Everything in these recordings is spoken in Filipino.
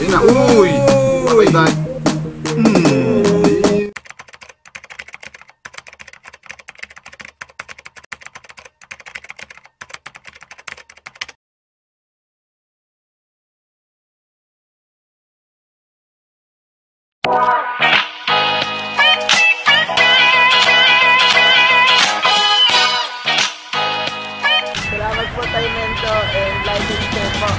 Ayun na. Uy! Patay tayo. Salamat po tayo Mento and like and share po.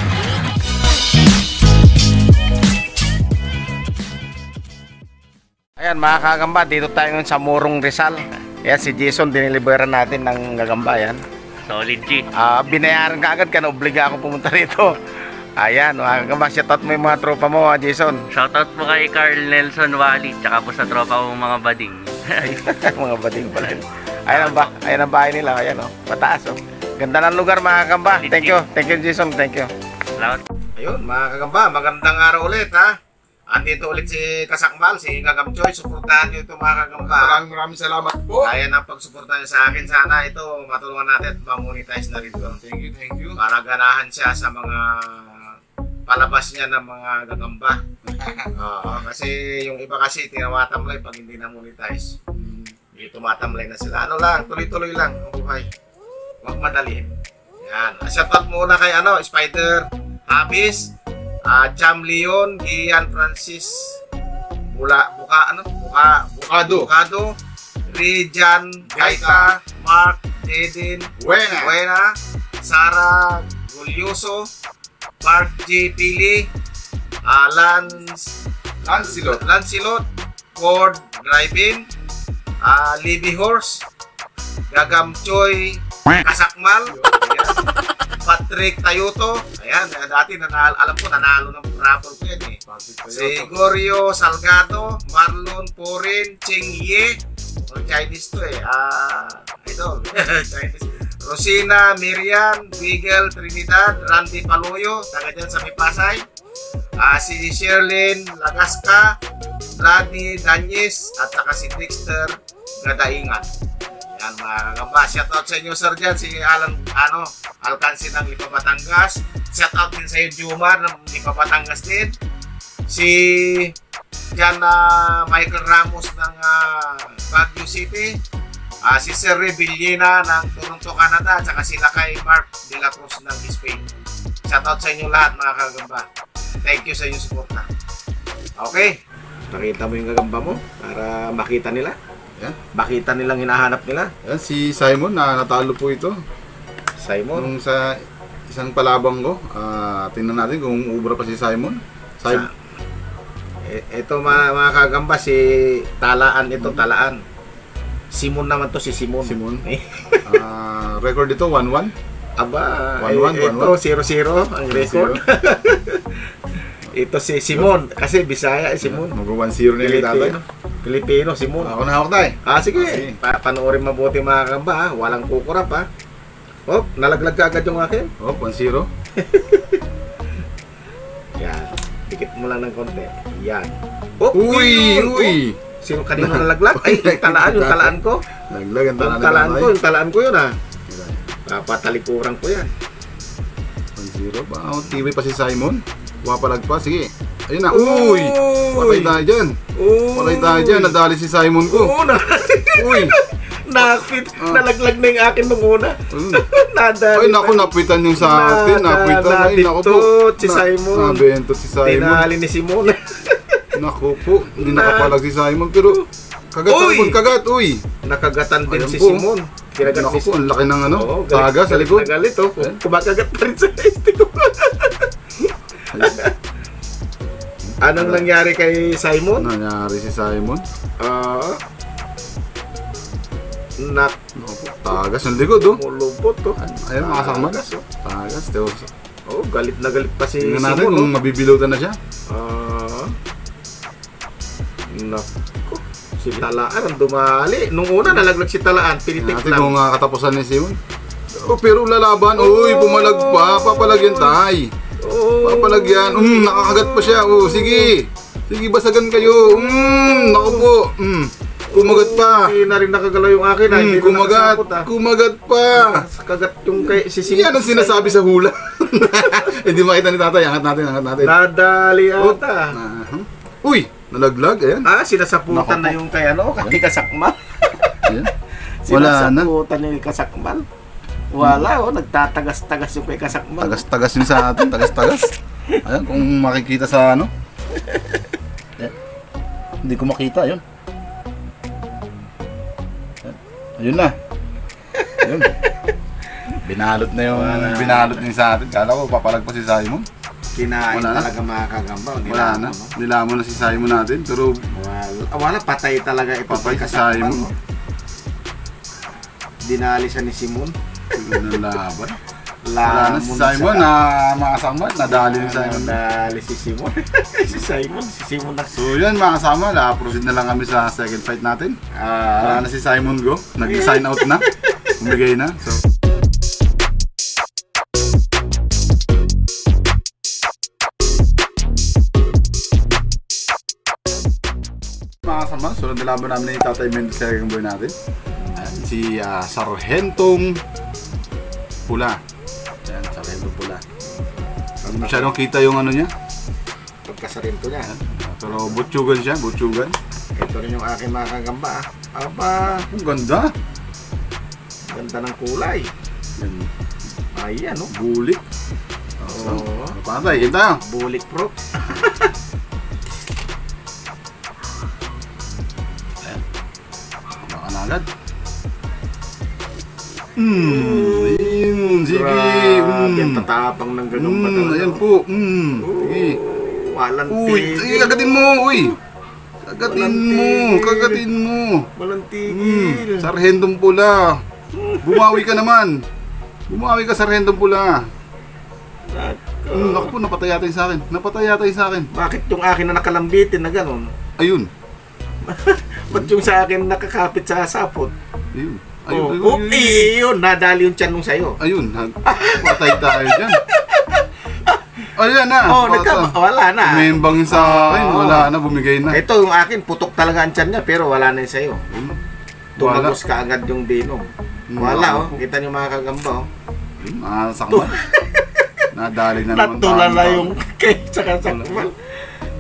Ayan mga kagamba, dito tayo ngayon sa Morong Rizal. Ayan si Jason, diniliberan natin ng gagamba yan. Solid G. Binayaran ka agad, obliga ako pumunta rito. Ayan mga kagamba, shoutout mo yung mga tropa mo Jason. Shoutout po kay Carl Nelson Wally, tsaka po sa tropa ko mga bading. Mga bading pala. Ayan ang bahay nila, ayan o, pataas o. Ganda ng lugar mga kagamba. Thank you Jason, thank you. Salamat. Ayun mga kagamba, magandang araw ulit ha. Andito ulit si Kasakmal, si Gagam Choy. Suportahan nyo ito mga kagamba. Maraming salamat po. Ayan ang pagsuportahan nyo sa akin. Sana ito matulungan natin at ma-monetize na rin ito. Thank you. Para ganahan siya sa mga palabas niya ng mga gagamba. Kasi yung iba kasi tinawatamlay pag hindi na monetize. Hindi tumatamlay na sila. Ano lang, tuloy-tuloy lang ang buhay. Huwag madaliin. Yan. Shoutout muna kay Spider, Habis, Cham Leon, Gian Francis, Bukado, Rejan, Gaita, Mark, Jaden, Buena, Sara Gulyoso, Mark J. Pili, Lancelot, Ford Driving, Libby Horse, Gagam Choy, Kasakmal, Patrick Tayuto, ayan, dati alam ko nanalo ng raffle ko yan eh. Si Gorio Salgado, Marlon Porin, Ching Ye, Chinese to eh, ito, Chinese. Rosina Miriam, Wiggle Trinidad, Randy Paloyo, taga dyan sa Mipasay, si Sherlyn Lagasca, Radney Danyes, at saka si Dexter Gadaingan. Yan mga kagamba, shoutout sa inyo sir dyan, si Alan Alcansi ng Lipa Batangas, shoutout din sa iyo Jumar ng Lipa Batangas din, si Jan Michael Ramos ng Baguio City, si Sir Revillena ng Toronto, Canada, at saka sila kay Mark De La Cruz ng Spain. Shoutout sa inyo lahat mga kagamba, thank you sa inyong suporta. Okay, nakita mo yung gagamba mo para makita nila. Yan. Makita nilang hinahanap nila. Yan, si Simon na natalo po ito. Simon? Nung sa isang palabang ko, tingnan natin kung ubra pa si Simon. Ito mga kagamba, si Talaan ito, Talaan. Simon naman to, si Simon. Record ito, 1-1. Aba, 1-1, ito, 0-0 ang record. Ito si Simon, kasi Bisaya Simon. Mag-1-0 na yung tatay. Pilipino, Simon. Ako na hawak tayo. Sige. Panoorin mabuti mga kagamba ha. Walang kukurap ha. Hop, nalaglag ka agad yung akin. Hop, 1-0. Yan. Dikit mo lang ng konti. Yan. Hop, Uy! Sino kanina nalaglag? Ay, yung talaan ko. Naglag ang Yung talaan ko yun ha. Papatalikuran ko yan. 1-0 pa. TV pa si Simon. Wapalag pa. Sige. Ayun na. Uy! Patay tayo dyan. Patay tayo dyan. Nadali si Simon ko. Uy! Nalaglag na yung akin nung una. Ay naku, napitan yung sa atin. Napitan. Ay naku po. Si Simon. Nabentot si Simon. Tinali ni Simon. Naku po. Hindi nakapalag si Simon. Pero kagat. Uy! Nakagatan din si Simon. Naku po. Ang laki ng taga sa likod. Nagalit oh. Kumakagat pa rin sa este ko. Anong nangyari kay Simon? Nangyari si Simon? Tagas ang likod oh. Mulupot oh. Ayun mga kasakman. Tagas. Oh, galit na galit pa si Simon. Tingnan natin kung mabibilutan na siya. Naku. Si Talaan ang dumali. Nung una nalaglag si Talaan. Pinitik natin lang. kung katapusan ni Simon. Pero lalaban. Uy, pumalag pa. Papalagyan tayo. Papalagyan. Nakakagat pa siya. Sige. Sige, basagan kayo. Naku po. Kumagat pa. Hindi na rin nakagalaw yung akin. Hindi na Kumagat. nakasapot, ah. Kumagat pa. Kagat yung kay Sisimon. Yan ang sinasabi sa hula. Hindi makita ni tatay. Angat natin, angat natin. Nadali ata. Uy, nalaglag. Ayan. Sinasaputan Naku na yung kay ano, kay Kasakmal. Ayan. Wala na. Sinasaputan na yung Kasakmal. Wala, nagtatagas-tagas yung kay Kasakmal. Tagas-tagas yun sa atin. Tagas-tagas. Ayan, kung makikita sa ano. Ayan. Hindi ko makita, yun. Ayun na. Ayun. Binalot na yung binalot niya sa atin. Kala ko papalag pa si Simon. Kinain Wala na. talaga mga kagamba. Wala na. Nilamon na si Simon natin. Pero Wala, patay talaga ito patay kay si Kasakmal. Simon. Dinali siya ni Simon. Ano na laban? Wala na si Simon na mga kasama. Nadali ni Simon. Nadali si Simon. si Simon na. So yun mga kasama. Na-proceed na lang kami sa second fight natin. Wala na si Simon Go. Nag-sign out na. Umigay na. So mga kasama, sunod na laban namin ni Tatay Mendes sa second boy natin. Ayan, si Sargentong Pula. Ayan, Sargentong Pula. Hindi masyadong kita yung ano niya. Pagkasarinto niya. Pero butsugan siya, butsugan. Ito rin yung aking mga kagamba. Aba, Ang ganda. ganda ng kulay. Yan, Ayan, no? bulik. So, Oo. ano pa tayo? Kita tayo. Bulik proof. Baka na agad. Sige. Grabe, ang tatapang ng gagamba talaga. Ayan po. Sige. Walang Uy, sige, kagatin mo. Uy. Kagatin mo. Kagatin mo. Walang tigil. Sargentong Pula. Bumawi ka naman. Bumawi ka, Sargentong Pula. Naku po, napatay yata yung sa akin. Napatay yata yung sa akin. Bakit yung akin na nakalambitin na gano'n? Ayun. Ba't yung sa akin nakakapit sa sapot? Ayun. Oh, Ayun. yun, nadali yung tiyan nung sa'yo. Ayun. Patay tayo dyan. Ayan na. Wala na. Membang yung sa akin. Wala na, bumigay na. Ito yung akin, putok talaga ang tiyan niya, pero wala na yung sa'yo. Ayun. Tumagos ka agad yung binom. Wala, oh. Kita niyo mga kagamba, oh. Ayun, sakman. Nadali na naman. Natulala yung kay sa kasakmal.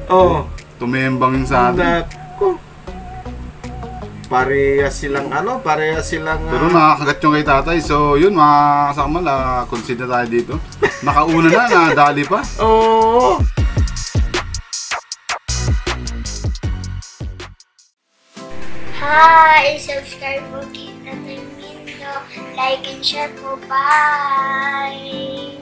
Oh. Tumembang yung sa atin. Naku. Parehas silang Pero nakakagat yung kay tatay. So yun mga kasakmal, consider tayo dito. Nakauna na, nadali pa. Oo. Hi! Subscribe po kay Tatay Mindo. Like and share po. Bye!